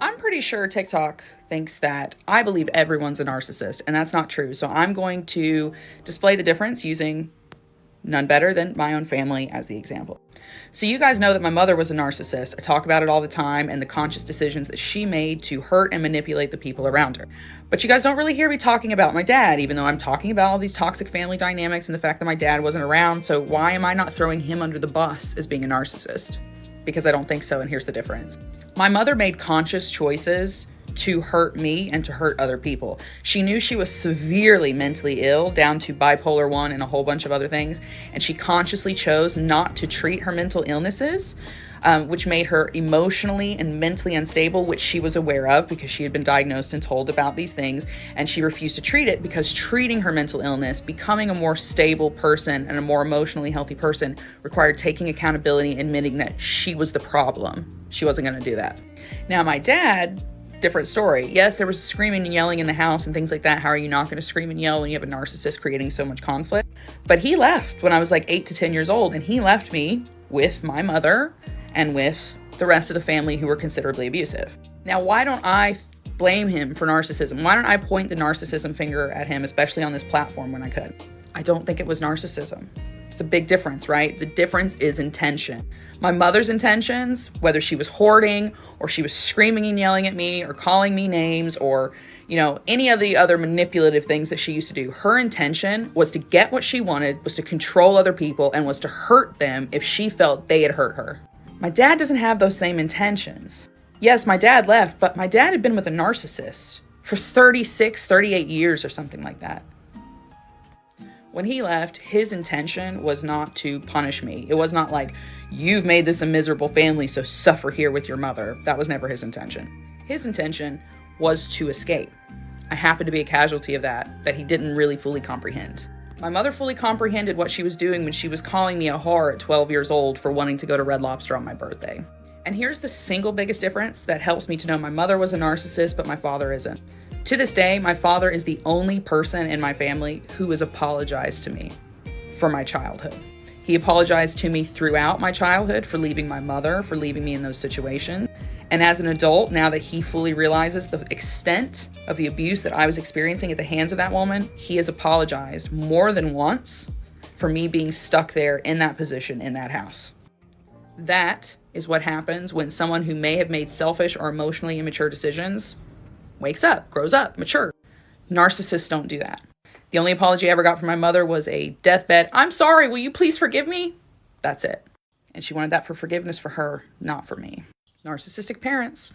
I'm pretty sure TikTok thinks that I believe everyone's a narcissist, and that's not true. So I'm going to display the difference using none better than my own family as the example. So you guys know that my mother was a narcissist. I talk about it all the time and the conscious decisions that she made to hurt and manipulate the people around her. But you guys don't really hear me talking about my dad, even though I'm talking about all these toxic family dynamics and the fact that my dad wasn't around. So why am I not throwing him under the bus as being a narcissist? Because I don't think so, and here's the difference. My mother made conscious choices to hurt me and to hurt other people. She knew she was severely mentally ill, down to bipolar 1 and a whole bunch of other things, and she consciously chose not to treat her mental illnesses, which made her emotionally and mentally unstable, which she was aware of because she had been diagnosed and told about these things, and she refused to treat it because treating her mental illness, becoming a more stable person and a more emotionally healthy person, required taking accountability and admitting that she was the problem. She wasn't going to do that. Now, my dad, different story. Yes, there was screaming and yelling in the house and things like that. How are you not going to scream and yell when you have a narcissist creating so much conflict? But he left when I was like 8 to 10 years old, and he left me with my mother and with the rest of the family who were considerably abusive. Now, why don't I blame him for narcissism? Why don't I point the narcissism finger at him, especially on this platform when I could? I don't think it was narcissism. It's a big difference, right? The difference is intention. My mother's intentions, whether she was hoarding or she was screaming and yelling at me or calling me names or, any of the other manipulative things that she used to do, her intention was to get what she wanted, was to control other people, and was to hurt them if she felt they had hurt her. My dad doesn't have those same intentions. Yes, my dad left, but my dad had been with a narcissist for 36, 38 years or something like that. When he left, his intention was not to punish me. It was not like, you've made this a miserable family, so suffer here with your mother. That was never his intention. His intention was to escape. I happened to be a casualty of that he didn't really fully comprehend. My mother fully comprehended what she was doing when she was calling me a whore at 12 years old for wanting to go to Red Lobster on my birthday. And here's the single biggest difference that helps me to know my mother was a narcissist, but my father isn't. To this day, my father is the only person in my family who has apologized to me for my childhood. He apologized to me throughout my childhood for leaving my mother, for leaving me in those situations. And as an adult, now that he fully realizes the extent of the abuse that I was experiencing at the hands of that woman, he has apologized more than once for me being stuck there in that position in that house. That is what happens when someone who may have made selfish or emotionally immature decisions wakes up, grows up, mature. Narcissists don't do that. The only apology I ever got from my mother was a deathbed, "I'm sorry, will you please forgive me?" That's it. And she wanted that for forgiveness for her, not for me. Narcissistic parents.